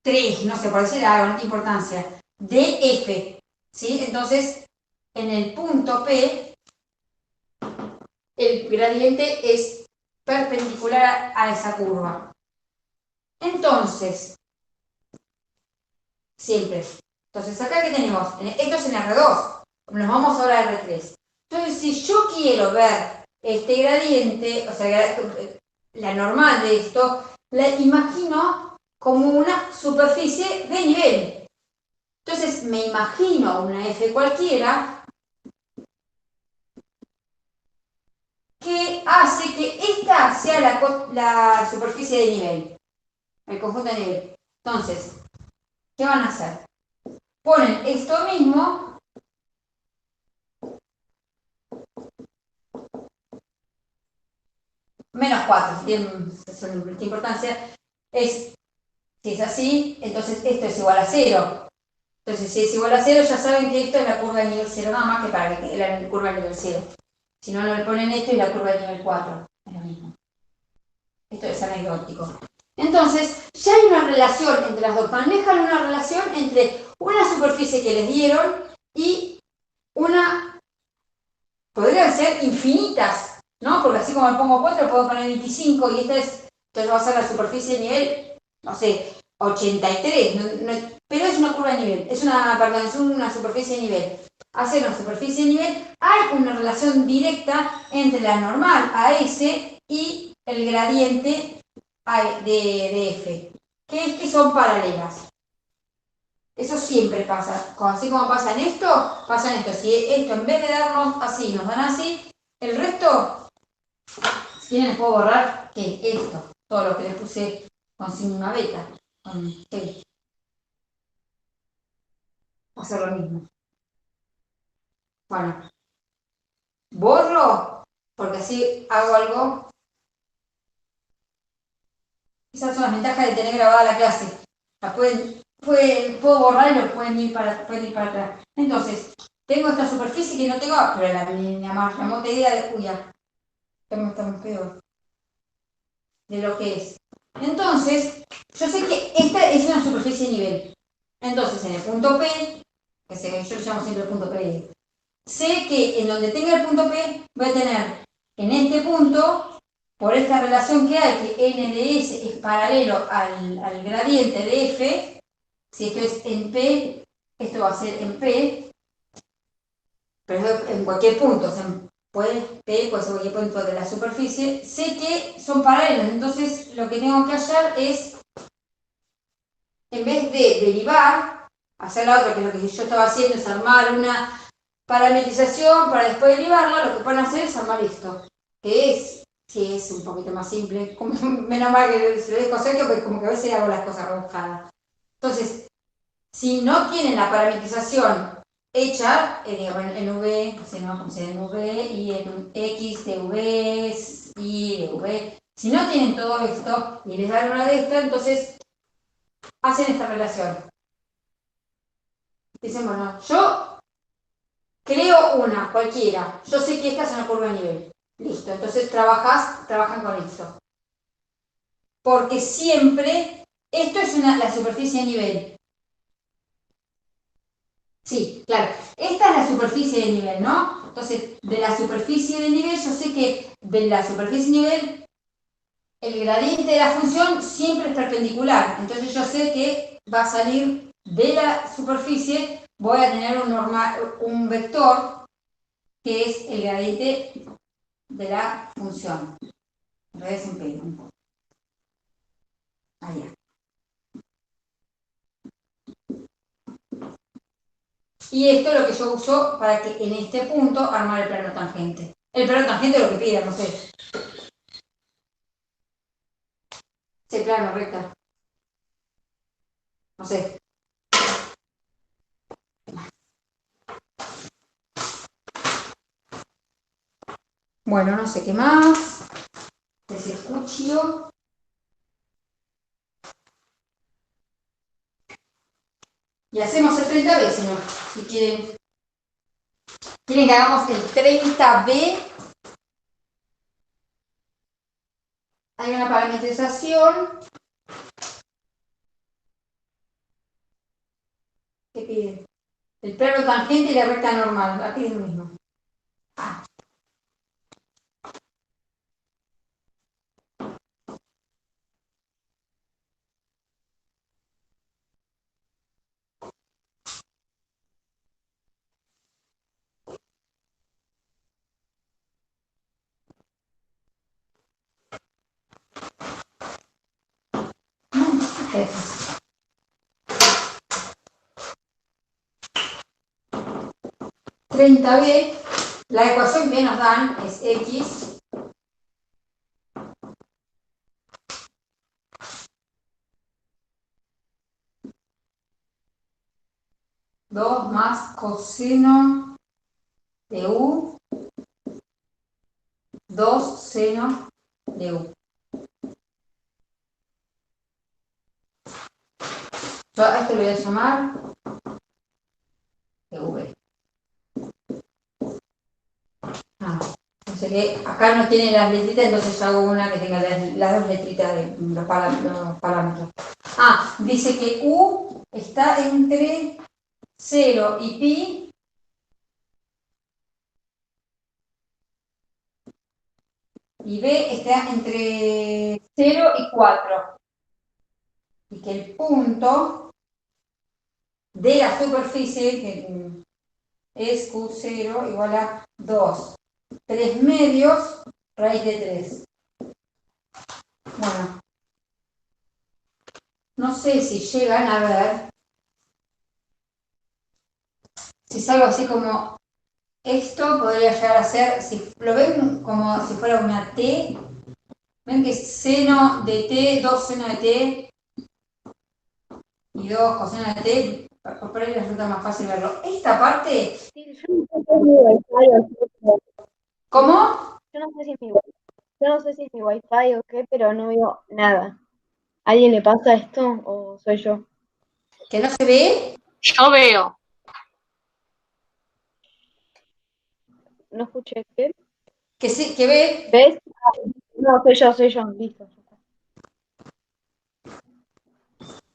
3, no sé, por decir algo, no tiene importancia, de F, ¿sí? Entonces, en el punto P, el gradiente es perpendicular a esa curva. Entonces, siempre. Entonces, acá ¿qué tenemos? Esto es en R2, nos vamos ahora a R3. Entonces, si yo quiero ver este gradiente, o sea, la normal de esto, la imagino como una superficie de nivel. Entonces, me imagino una F cualquiera que hace que esta sea la superficie de nivel, el conjunto de nivel. Entonces, ¿qué van a hacer? Ponen esto mismo menos 4, si tiene importancia, si es así, entonces esto es igual a 0. Entonces, si es igual a 0, ya saben que esto es la curva de nivel 0, nada más que para que la curva de nivel 0. Si no, le ponen esto y la curva de nivel 4. Es lo mismo. Esto es anecdótico. Entonces, ya hay una relación entre las dos. Manejan una relación entre una superficie que les dieron y una... Podrían ser infinitas, ¿no? Porque así como le pongo 4, puedo poner 25 y entonces va a ser la superficie de nivel, no sé, 83. Pero es una curva de nivel. Es una superficie de nivel. Hacer una superficie de nivel, hay una relación directa entre la normal AS y el gradiente de F, que es que son paralelas. Eso siempre pasa. Así como pasa en esto, pasa en esto. Si esto en vez de darnos así, nos dan así, el resto, si quieren les puedo borrar que esto, todo lo que les puse con sigma beta, con T. Va a ser lo mismo. Bueno, borro, porque así hago algo. Esas son las ventajas de tener grabada la clase. La puedo borrar y lo pueden ir para atrás. Entonces, tengo esta superficie que no tengo, pero la más remota idea de, uy, ya, estamos peor de lo que es. Entonces, yo sé que esta es una superficie de nivel. Entonces, en el punto P, que yo lo llamo siempre el punto P, sé que en donde tenga el punto P, voy a tener en este punto, por esta relación que hay, que n de s es paralelo al gradiente de f, si esto es en P, esto va a ser en P, pero en cualquier punto, o sea, P puede ser cualquier punto de la superficie, sé que son paralelos, entonces lo que tengo que hallar es, en vez de derivar, hacer la otra, que es lo que yo estaba haciendo, es armar una parametrización, para después derivarla, lo que pueden hacer es armar esto, que es, sí, es un poquito más simple, menos mal que se lo dejo Sergio, porque como que a veces hago las cosas rebuscadas. Entonces, si no tienen la parametrización hecha en V, en V y en X de V, Y de V, si no tienen todo esto y les dan una de estas, entonces hacen esta relación. Dicen, bueno, yo creo una, cualquiera. Yo sé que esta es una curva de nivel. Listo, entonces trabajan con esto. Porque siempre, esto es la superficie de nivel. Sí, claro. Esta es la superficie de nivel, ¿no? Entonces, de la superficie de nivel, yo sé que de la superficie de nivel, el gradiente de la función siempre es perpendicular. Entonces, yo sé que va a salir de la superficie, voy a tener un vector que es el gradiente de la función. Desempeño un poco. Allá. Y esto es lo que yo uso para que en este punto armar el plano tangente. El plano tangente es lo que pida, no sé. Sí, plano, recta. No sé. Bueno, no sé qué más. Les escucho. Y hacemos el 30B, señor. Si quieren. ¿Quieren que hagamos el 30B? Hay una parametrización. ¿Qué piden? El plano tangente y la recta normal. Aquí es lo mismo. Ah. Eso. 30B, la ecuación que nos dan es X dos más coseno de U 2 seno de U. Yo a esto lo voy a llamar V. Entonces que acá no tiene las letritas, entonces hago una que tenga las dos letritas de los parámetros. Ah, dice que U está entre 0 y pi. Y B está entre 0 y 4. Y que el punto de la superficie que es Q0 igual a 2. 3 medios raíz de 3. Bueno, no sé si llegan a ver, si es algo así como esto podría llegar a ser, si lo ven como si fuera una T, ven que es seno de T, 2 seno de T y 2 coseno de T, por ahí resulta más fácil verlo. Esta parte... Sí, yo no sé si es mi Wi-Fi. ¿Cómo? Yo no sé si es mi Wi-Fi o qué, pero no veo nada. ¿A alguien le pasa esto o soy yo? ¿Que no se ve? Yo veo. No escuché qué. ¿Que, sí, que ve? ¿Ves? No, soy yo, listo.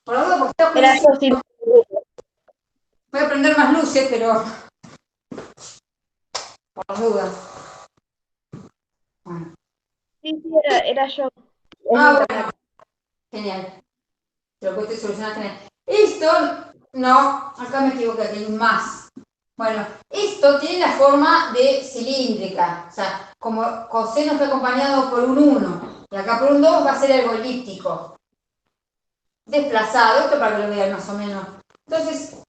Por lo menos porque está Era yo, sí. voy a prender más luces, pero por las dudas. Bueno. Sí, era yo. Ah, bueno, genial. Lo pudiste solucionar genial. Esto, no, acá me equivoqué, aquí hay un más. Bueno, esto tiene la forma de cilíndrica, o sea, como coseno está acompañado por un 1 y acá por un 2 va a ser algo elíptico. Desplazado, esto para que lo vean más o menos. Entonces,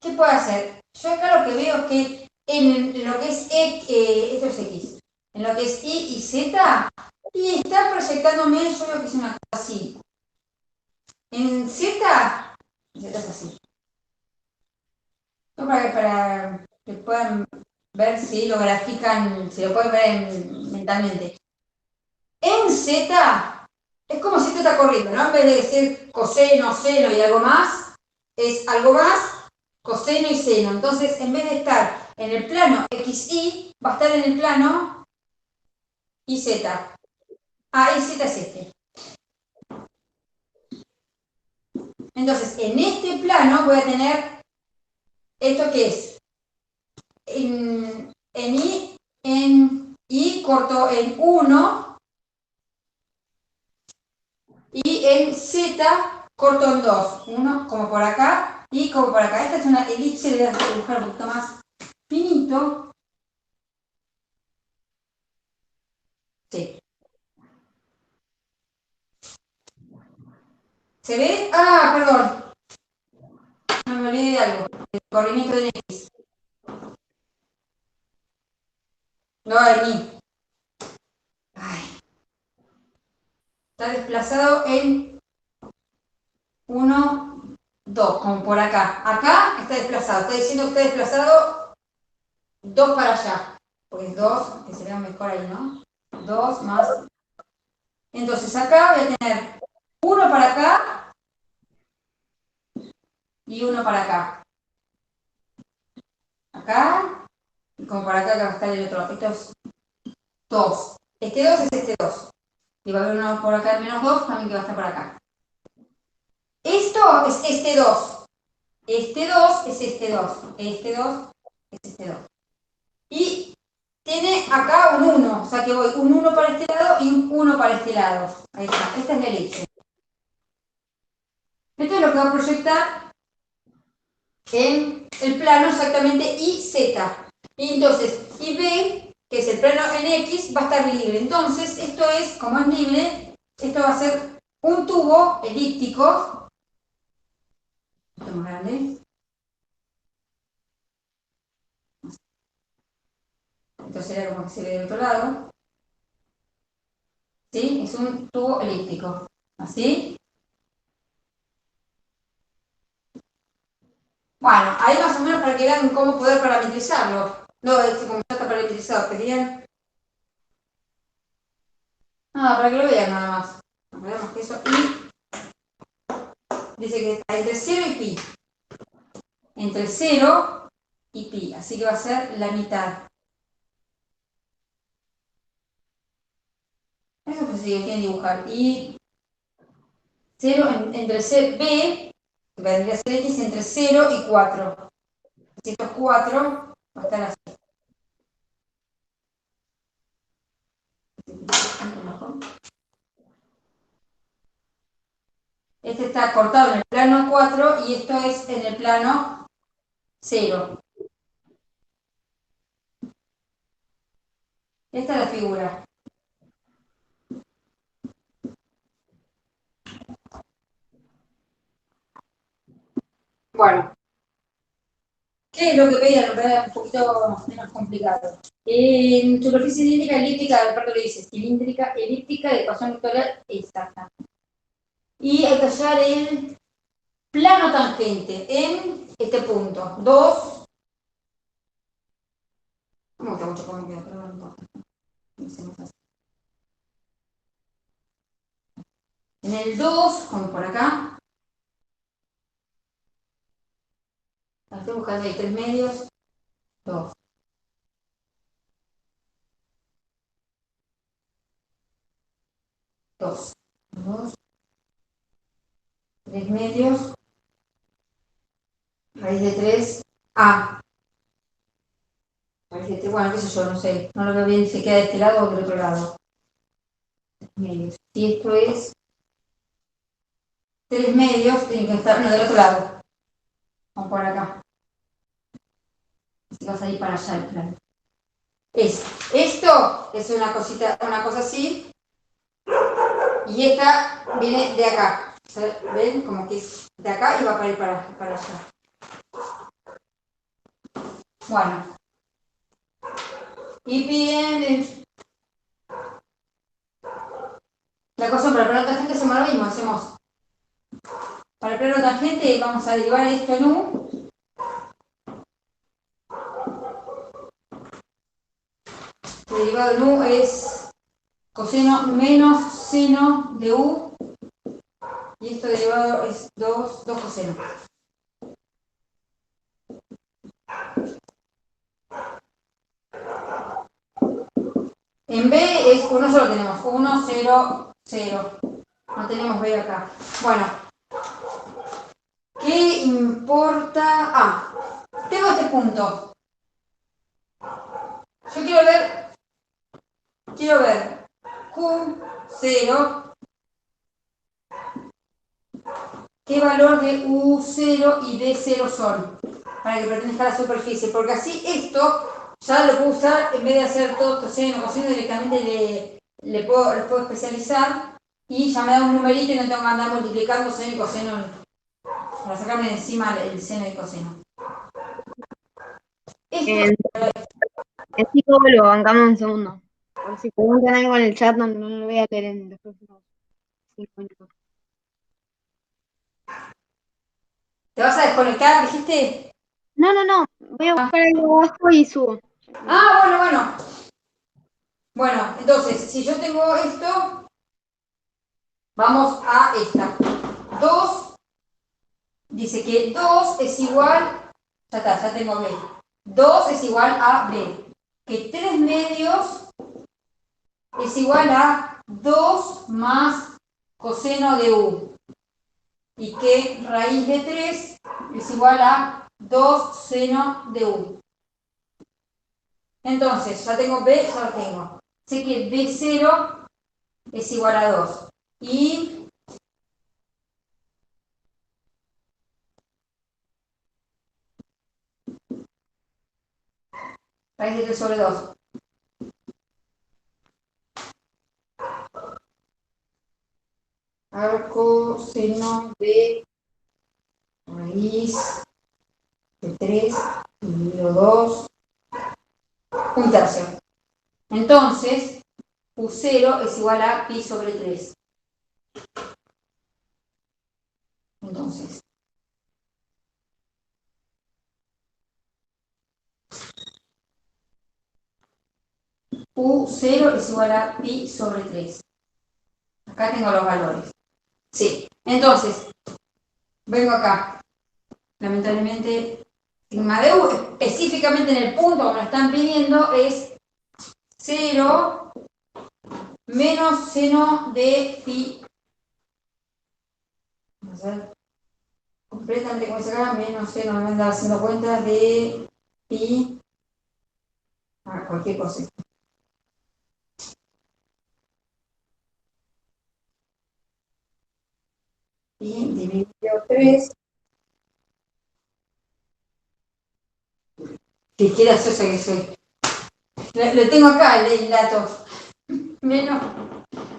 ¿qué puedo hacer? Yo acá lo que veo es que en lo que es esto es X, en lo que es Y y Z, y está proyectándome, yo veo que es una cosa así. En Z es así. No, para que puedan ver si lo grafican, si lo pueden ver mentalmente. En Z es como si esto está corriendo, ¿no? En vez de decir coseno, seno y algo más, es algo más, coseno y seno. Entonces, en vez de estar en el plano XY, va a estar en el plano YZ. Ah, YZ es este. Entonces, en este plano voy a tener esto que es en Y corto en 1 y en Z corto en 2. Uno como por acá y como por acá. Esta es una elipse, le voy a dibujar un poquito más finito. Sí. ¿Se ve? Ah, perdón. No me olvidé de algo. El corrimiento de X. No, de Y. Ay. Está desplazado en 1, 2, como por acá. Acá está desplazado. Está diciendo que está desplazado 2 para allá. Pues 2, que sería mejor ahí, ¿no? 2 más. Entonces acá voy a tener 1 para acá y 1 para acá. Acá, y como para acá que va a estar el otro. Esto es 2. Este 2 es este 2. Y va a haber uno por acá menos 2 también que va a estar por acá. Esto es este 2. Este 2 es este 2. Este 2 es este 2. Y tiene acá un 1. O sea que voy un 1 para este lado y un 1 para este lado. Ahí está. Esta es la elipse. Esto es lo que va a proyectar en el plano exactamente YZ. Y entonces, YB, que es el plano en X, va a estar libre. Entonces, esto es, como es libre, esto va a ser un tubo elíptico. Esto es más grande. Entonces era como que se ve del otro lado. ¿Sí? Es un tubo elíptico. ¿Así? Bueno, ahí más o menos para que vean cómo poder parametrizarlo. No, como ya está parametrizado, querían. No, para que lo vean nada más. Veamos que eso. Y dice que está entre 0 y pi. Entre 0 y pi. Así que va a ser la mitad. Eso pues sí, quieren dibujar. Y 0 entre B, que vendría a ser X, entre 0 y 4. Si esto es 4, va a estar así. Este está cortado en el plano 4 y esto es en el plano 0. Esta es la figura. Bueno, ¿qué es lo que pedían? Lo pedían un poquito menos complicado. En superficie cilíndrica elíptica, aparte lo dice, cilíndrica elíptica de ecuación vectorial exacta. Y hay que hallar el plano tangente en este punto. 2. No me gusta mucho cómo queda, pero no importa. En el 2, como por acá. Estoy buscando ahí 3 medios. 2. 2. 2. 3 medios. Raíz de 3. A. Raíz de 3. Bueno, qué sé yo, no sé. No lo veo bien si queda de este lado o del otro lado. 3 medios. Si esto es 3 medios, tiene que estar, no, del otro lado. O por acá. Si vas a ir para allá el plano. Esto es una cosita, una cosa así. Y esta viene de acá. ¿Ven? Como que es de acá y va para ir para allá. Bueno. Y piden la ecuación para el plano tangente, hacemos lo mismo, hacemos para el plano tangente vamos a derivar esto en u. El derivado en u es coseno menos seno de u, y esto derivado es 2 coseno. En b es 1, solo tenemos 1, 0, 0. No tenemos b acá. Bueno, ¿qué importa? Ah, tengo este punto. Yo quiero ver Q0, qué valor de U0 y D0 son, para que pertenezca a la superficie, porque así esto ya lo puedo usar, en vez de hacer todo coseno, directamente lo puedo especializar y ya me da un numerito y no tengo que andar multiplicando seno y coseno para sacarme de encima el seno y coseno. En sí, todo lo bancamos un segundo. Por si preguntan algo en el chat, no lo voy a leer en los próximos 5 minutos. ¿Te vas a desconectar, dijiste? No. Voy a buscar algo abajo y subo. Ah, bueno. Bueno, entonces, si yo tengo esto, vamos a esta. 2, dice que 2 es igual, ya está, ya tengo B. 2 es igual a B. Que 3 medios es igual a 2 más coseno de U. Y que raíz de 3 es igual a 2 seno de U. Entonces, ya tengo B, ya lo tengo. Sé que B0 es igual a 2. Y raíz de 3 sobre 2. Arco seno de raíz de 3 dividido 2, un tercio. Entonces, U0 es igual a pi sobre 3. Entonces, U0 es igual a pi sobre 3. Acá tengo los valores. Sí. Entonces, vengo acá. Lamentablemente, sigma de U, específicamente en el punto que me están pidiendo, es 0 menos seno de pi. Vamos a ver. Completamente como se acá, menos seno, me anda haciendo cuenta de pi. Cualquier cosa. Pi dividido 3. Que graciosa que soy. Lo tengo acá, el dato. Menos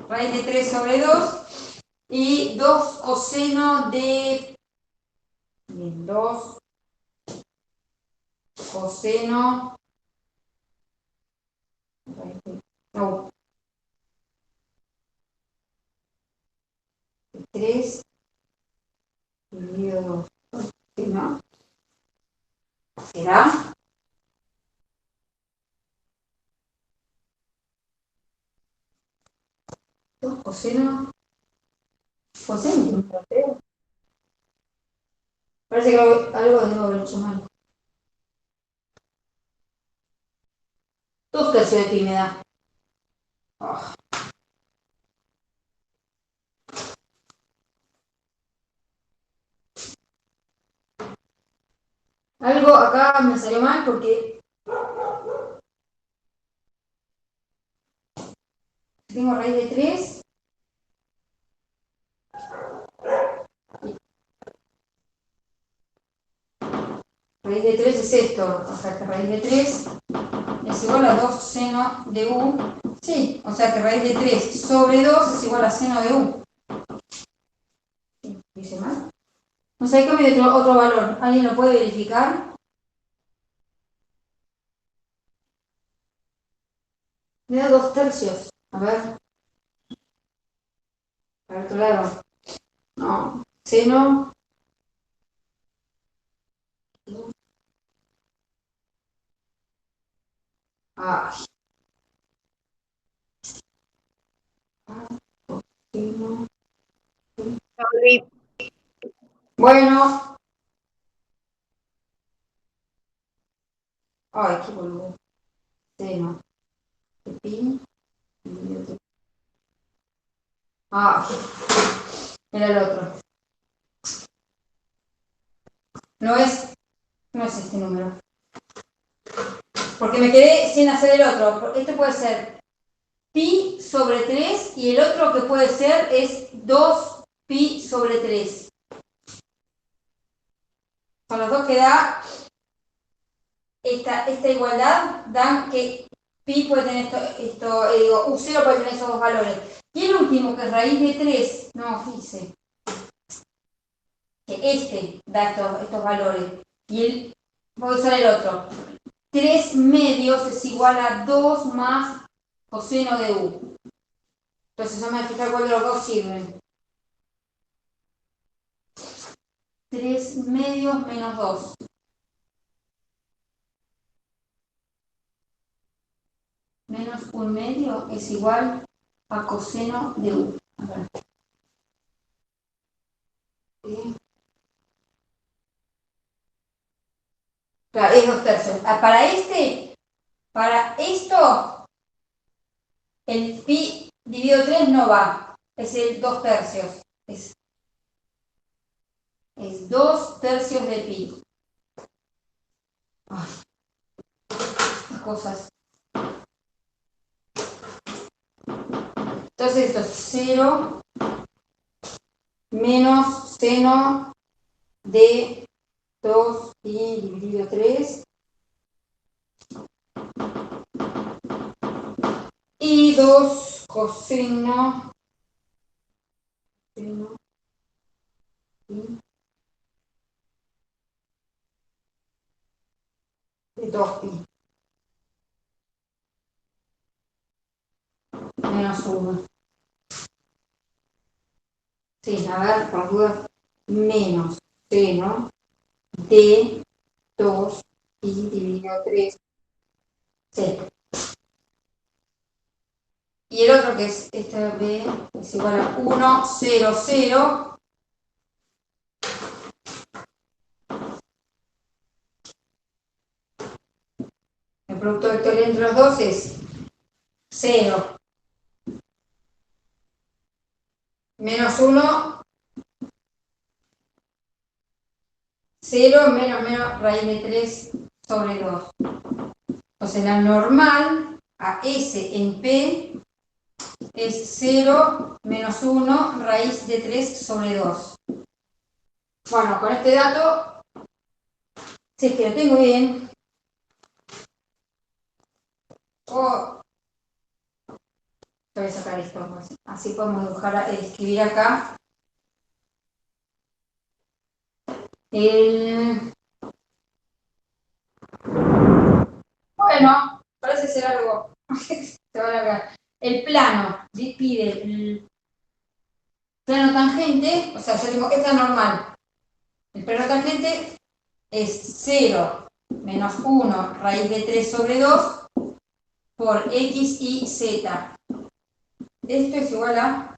raíz de 3 sobre 2 y 2 coseno de 2 coseno no, 3 dividido 2 coseno será 2 coseno parece que algo debo haber hecho mal. 2 tercios de pi me da. Oh. Algo acá me salió mal porque tengo raíz de 3. Raíz de 3 es esto, o sea que raíz de 3 es igual a 2 seno de U. Sí, o sea que raíz de 3 sobre 2 es igual a seno de U. ¿Dice mal? No sé, hay que meter otro valor. ¿Alguien lo puede verificar? Me da 2/3. A ver. Para otro lado. No. Seno. Ay. Seno. Bueno. Ay, qué boludo. Seno. Pi. Ah, era el otro. No es este número. Porque me quedé sin hacer el otro. Este puede ser pi sobre 3 y el otro que puede ser es 2 pi sobre 3. Son los dos que da esta igualdad, dan que pi puede tener digo, u0 puede tener esos dos valores. Y el último, que es raíz de 3, no, fíjese, que este da estos valores. Y voy a usar el otro. 3 medios es igual a 2 más coseno de u. Entonces vamos a fijar cuál de los dos sirven. 3 medios menos 2. Menos 1 medio es igual a coseno de u. A ver. Claro, es 2/3. Para esto, el pi dividido 3 no va. Es el 2/3. Es 2/3 de pi. Ay, estas cosas. Entonces esto es 0 menos seno de 2 pi dividido 3. Y 2 coseno de 2pi menos 1. Sí, a ver, por duda, menos seno de 2 pi dividido 3. Sí. Y el otro que es esta b es igual a 1, 0, 0. El producto vectorial entre los dos es 0 menos 1, 0 menos raíz de 3 sobre 2. Entonces la normal a S en P es 0 menos 1 raíz de 3 sobre 2. Bueno, con este dato, si es que lo tengo bien, voy a sacar esto, así podemos dibujar, escribir acá bueno, parece ser algo. Se va a alargar. El plano pide el plano tangente, o sea, yo digo, esta es normal. El plano tangente es 0 menos 1 raíz de 3 sobre 2 por x y z. Esto es igual a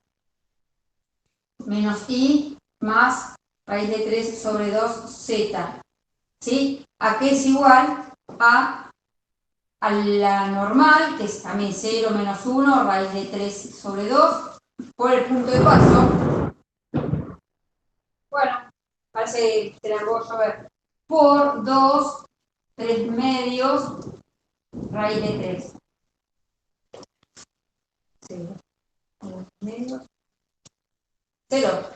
menos i más raíz de 3 sobre 2 z. ¿Sí? ¿A qué es igual? A la normal, que es también 0 menos 1 raíz de 3 sobre 2 por el punto de paso. Bueno, parece que te la voy a ver. Por 2, 3 medios raíz de 3. 0. 3 medios. 0.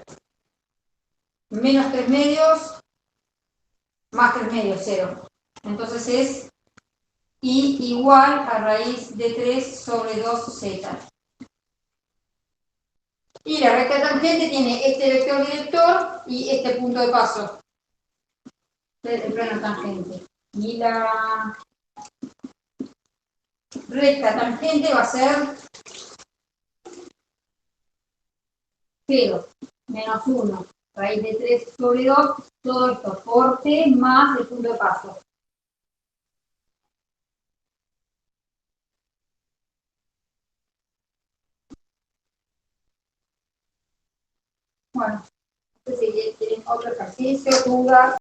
Menos 3 medios más 3 medios, 0. Entonces es i igual a raíz de 3 sobre 2z. Y la recta tangente tiene este vector director y este punto de paso del plano tangente. Y la recta tangente va a ser 0, menos 1, raíz de 3 sobre 2, todo esto corte más el punto de paso. Bueno, no sé si tienen otro ejercicio, dudas.